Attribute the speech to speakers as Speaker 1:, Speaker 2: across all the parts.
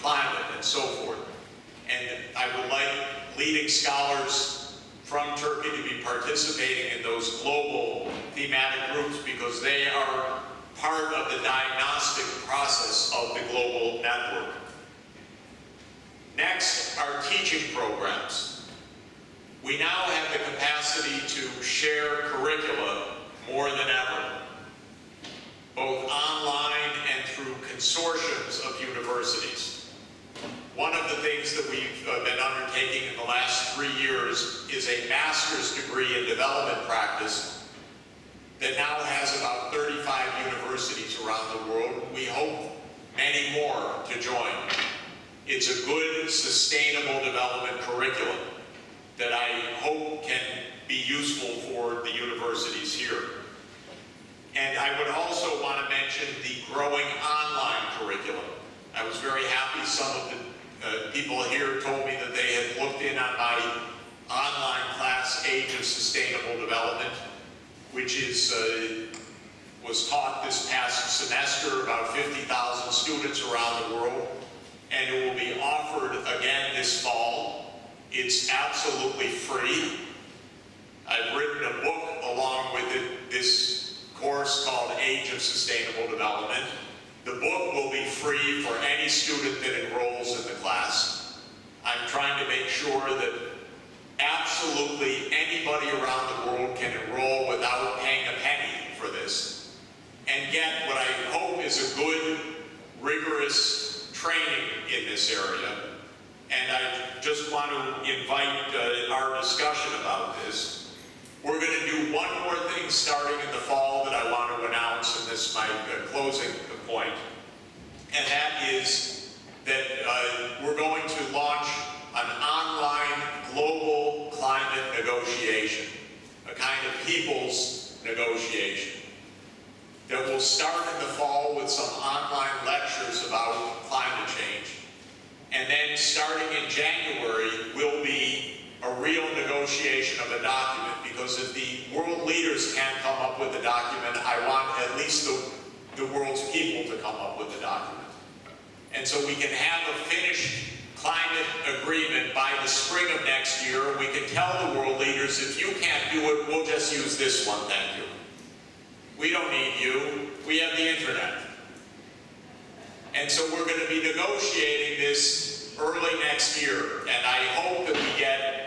Speaker 1: climate, and so forth. And I would like leading scholars from Turkey to be participating in those global thematic groups because they are part of the diagnostic process of the global network. Next, our teaching programs. We now have the capacity to share curricula more than ever, both online and through consortiums of universities. One of the things that we've been undertaking in the last 3 years is a master's degree in development practice that now has about 35 universities around the world. We hope many more to join. It's a good, sustainable development curriculum that I hope can be useful for the universities here. And I would also want to mention the growing online curriculum. I was very happy some of the people here told me that they had looked in on my online class, Age of Sustainable Development, which is was taught this past semester, about 50,000 students around the world, and it will be offered again this fall. It's absolutely free. I've written a book along with it, this course called Age of Sustainable Development. The book will be free for any student that enrolls in the class. I'm trying to make sure that absolutely anybody around the world can enroll without paying a penny for this and get what I hope is a good, rigorous training in this area. And I just want to invite our discussion about this. We're going to do one more thing starting in the fall that I want to announce, and this is my closing point, and that is that we're going to launch an online global climate negotiation, a kind of people's negotiation, that will start in the fall with some online lectures about climate change. And then starting in January will be a real negotiation of a document, because if the world leaders can't come up with a document, I want at least the world's people to come up with a document. And so we can have a finished climate agreement by the spring of next year, and we can tell the world leaders, if you can't do it, we'll just use this one, thank you. We don't need you, we have the internet. And so we're going to be negotiating this early next year, and I hope that we get,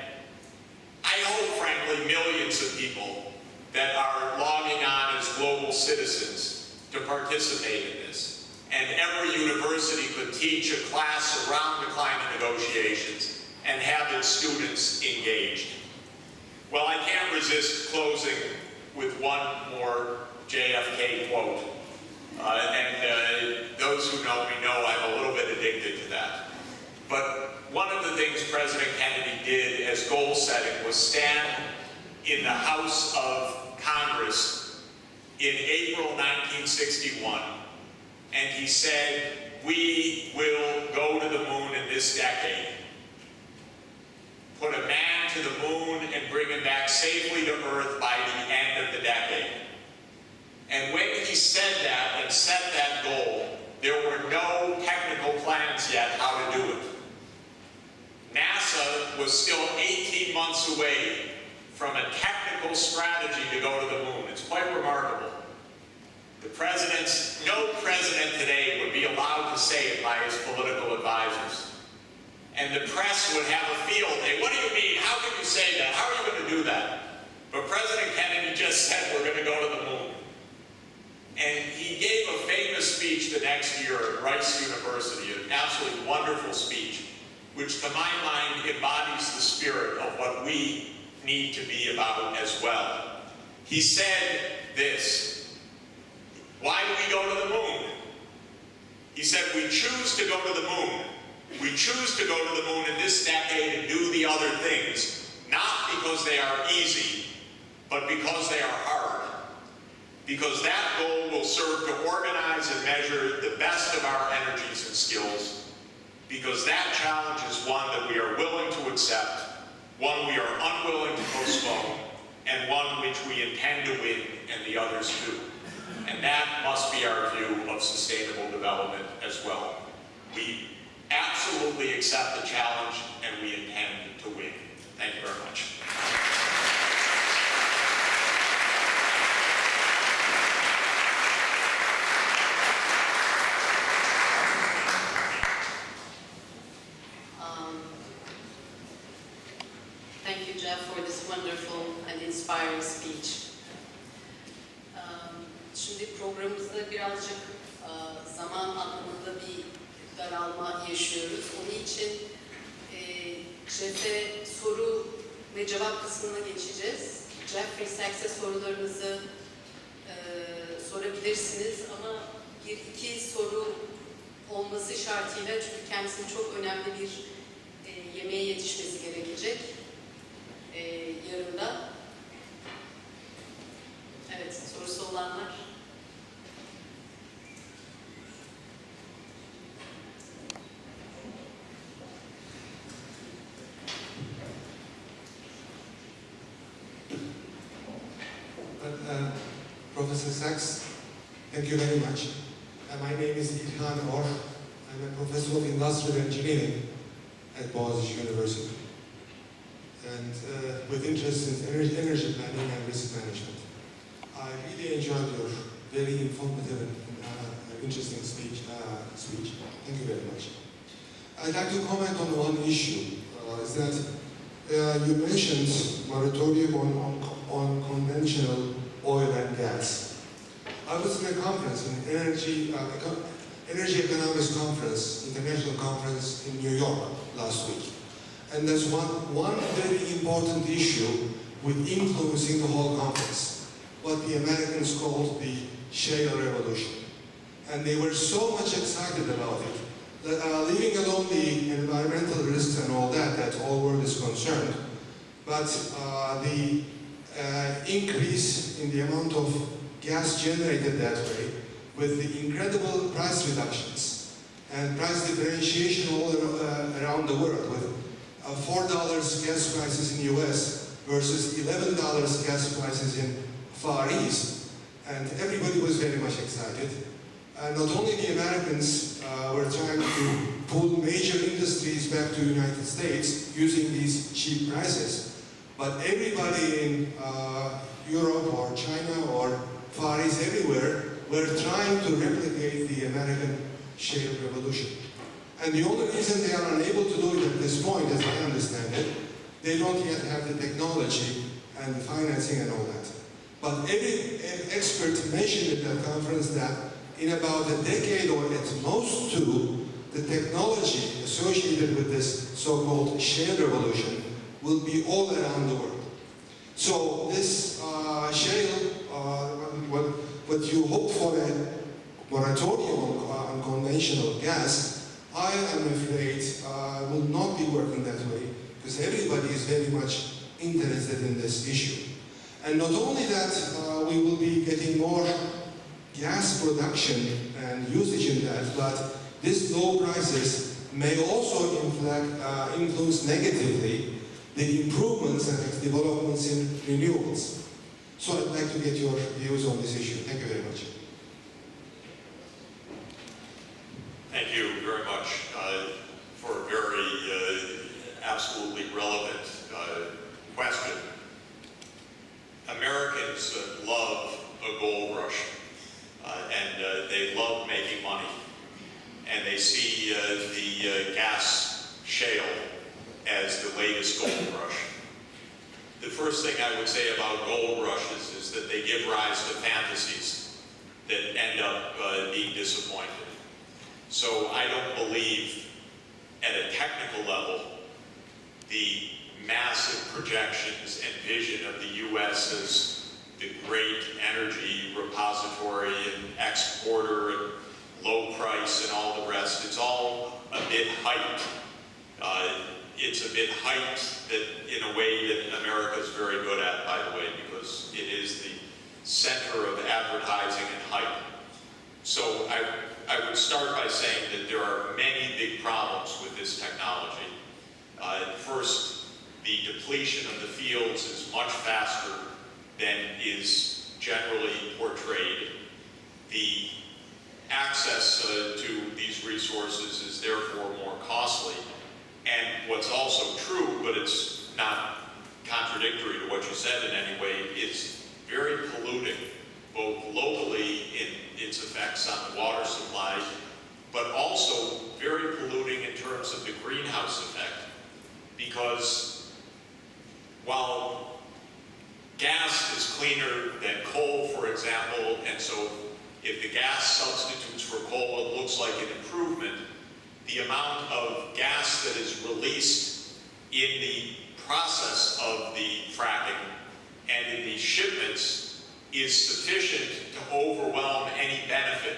Speaker 1: frankly, millions of people that are logging on as global citizens to participate in this. And every university could teach a class around the climate negotiations and have its students engaged. Well, I can't resist closing with one more JFK quote. Those who know me know I'm a little bit addicted to that. But one of the things President Kennedy did as goal setting was stand in the House of Congress in April 1961, and he said, "We will go to the moon in this decade. Put a man to the moon and bring him back safely to Earth by the end of the decade." And when he said that and set that goal, there were no technical plans yet how to do it. NASA was still 18 months away from a technical strategy to go to the moon. It's quite remarkable. No president today would be allowed to say it by his political advisors. And the press would have a field day. What do you mean? How can you say that? How are you going to do that? But President Kennedy just said we're going to go to the moon. And he gave a famous speech the next year at Rice University, an absolutely wonderful speech, which to my mind embodies the spirit of what we need to be about as well. He said this: why do we go to the moon? He said, we choose to go to the moon. We choose to go to the moon in this decade and do the other things, not because they are easy, but because they are hard. Because that goal will serve to organize and measure the best of our energies and skills. Because that challenge is one that we are willing to accept, one we are unwilling to postpone, and one which we intend to win, and the others too. And that must be our view of sustainable development as well. We absolutely accept the challenge, and we intend to win. Thank you very much.
Speaker 2: Thank you, Jeff, for this wonderful and inspiring speech. Şimdi programımızda birazcık zaman anlamında bir daralma yaşıyoruz. Onun için Jeff'e soru ve cevap kısmına geçeceğiz. Jeff ve Sachs'e sorularınızı sorabilirsiniz ama bir iki soru olması şartıyla, çünkü kendisinin çok önemli bir yemeğe yetişmesi gerekecek yarın da. Evet, sorusu olanlar.
Speaker 3: Professor Sachs, thank you very much. My name is İlhan Or. I'm a professor of industrial engineering at Boğaziçi University, and with interest in energy planning and risk management. I really enjoyed your very informative and interesting speech. Thank you very much. I'd like to comment on one issue. Is that you mentioned moratorium on conventional oil and gas. I was in a conference, an energy economics conference, international conference in New York last week. And there's one very important issue with influencing the whole conference, what the Americans called the shale revolution. And they were so much excited about it, that, leaving alone the environmental risks and all that, that all world is concerned, but the increase in the amount of gas generated that way, with the incredible price reductions and price differentiation all around the world, with $4 gas prices in the US versus $11 gas prices in Far East, and everybody was very much excited. Not only the Americans were trying to pull major industries back to the United States using these cheap prices, but everybody in Europe or China or Far East, everywhere, were trying to replicate the American shale revolution. And the only reason they are unable to do it at this point, as I understand it, they don't yet have the technology and the financing and all that. But every expert mentioned at that conference that in about a decade or at most two, the technology associated with this so-called shale revolution will be all around the world. So this shale, what you hope for a moratorium on conventional gas, I am afraid will not be working that way, because everybody is very much interested in this issue. And not only that, we will be getting more gas production and usage in that, but these low prices may also influence negatively the improvements and developments in renewables. So I'd like to get your views on this issue. Thank you very much.
Speaker 1: Thank you very much for a very absolutely relevant question. Americans love a gold rush, and they love making money. And they see the gas shale as the latest gold rush. The first thing I would say about gold rushes is that they give rise to fantasies that end up being disappointed. So I don't believe at a technical level the massive projections and vision of the U.S. as the great energy repository and exporter and low price and all the rest. It's all a bit hyped. It's a bit hyped that in a way that America is very good at, by the way, because it is the center of advertising and hype. So I would start by saying that there are many big problems with this technology. First, the depletion of the fields is much faster than is generally portrayed. The access to these resources is therefore more costly that's not contradictory to what you said in any way, is very polluting, both locally in its effects on the water supply, but also very polluting in terms of the greenhouse effect. Because while gas is cleaner than coal, for example, and so if the gas substitutes for coal, it looks like an improvement, the amount of gas that is released in the process of the fracking and in the shipments is sufficient to overwhelm any benefit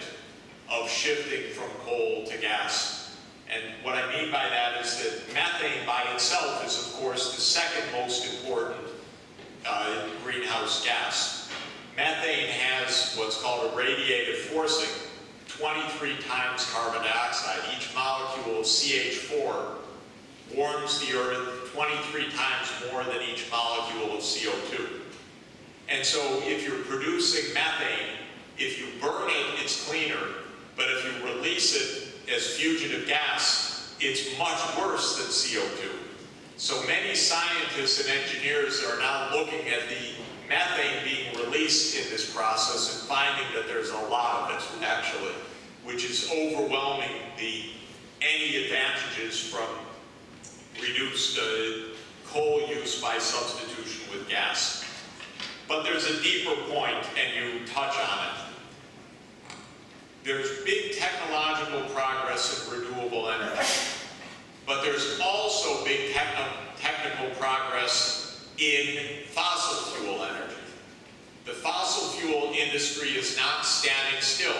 Speaker 1: of shifting from coal to gas. And what I mean by that is that methane by itself is, of course, the second most important greenhouse gas. Methane has what's called a radiative forcing, 23 times carbon dioxide. Each molecule of CH4 warms the Earth 23 times more than each molecule of CO2. And so if you're producing methane, if you burn it, it's cleaner, but if you release it as fugitive gas, it's much worse than CO2. So many scientists and engineers are now looking at the methane being released in this process and finding that there's a lot of it, actually, which is overwhelming any advantages from reduced coal use by substitution with gas. But there's a deeper point, and you touch on it. There's big technological progress in renewable energy, but there's also big technical progress in fossil fuel energy. The fossil fuel industry is not standing still.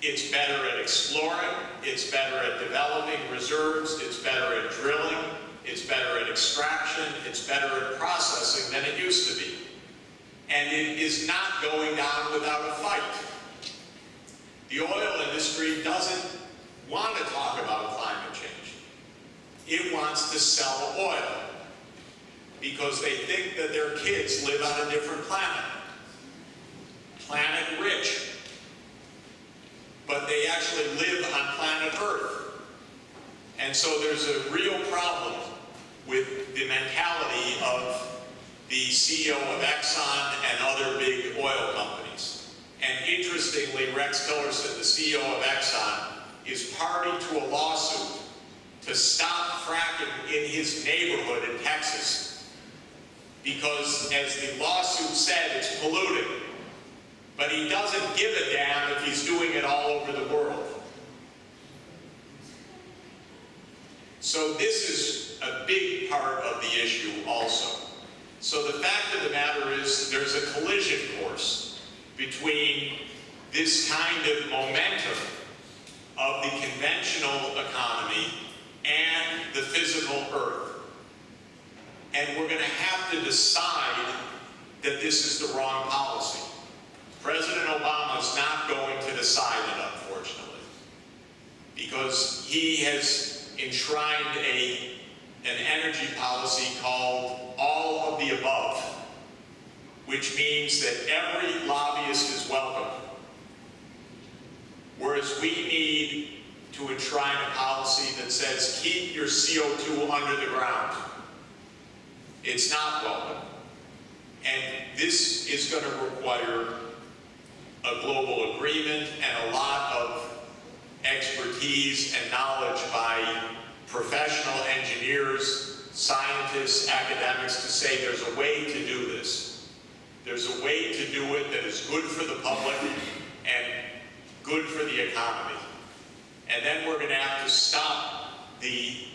Speaker 1: It's better at exploring, it's better at developing reserves, it's better at drilling, it's better at extraction, it's better at processing than it used to be. And it is not going down without a fight. The oil industry doesn't want to talk about climate change. It wants to sell oil because they think that their kids live on a different planet. Planet rich. But they actually live on planet Earth. And so there's a real problem with the mentality of the CEO of Exxon and other big oil companies. And interestingly, Rex Tillerson, the CEO of Exxon, is party to a lawsuit to stop fracking in his neighborhood in Texas. Because, as the lawsuit said, it's polluting. But he doesn't give a damn if he's doing it all over the world. So this is a big part of the issue also. So the fact of the matter is there's a collision course between this kind of momentum of the conventional economy and the physical Earth. And we're going to have to decide that this is the wrong policy. President Obama is not going to decide it, unfortunately, because he has enshrined an energy policy called all of the above, which means that every lobbyist is welcome, whereas we need to enshrine a policy that says keep your CO2 under the ground. It's not welcome. And this is going to require a global agreement and a lot of expertise and knowledge by professional engineers, scientists, academics to say there's a way to do this. There's a way to do it that is good for the public and good for the economy. And then we're going to have to stop the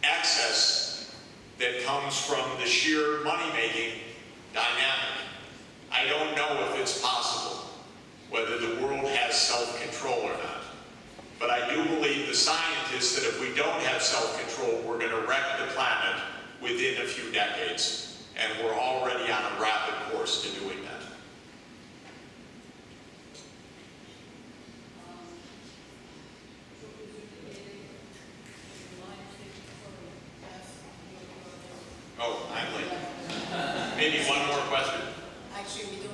Speaker 1: excess that comes from the sheer money-making dynamic. I don't know if it's possible, whether the world has self-control or not. But I do believe the scientists that if we don't have self-control, we're going to wreck the planet within a few decades. And we're already on a rapid course to doing that. Oh, I'm late. Maybe one more question.
Speaker 2: Actually, we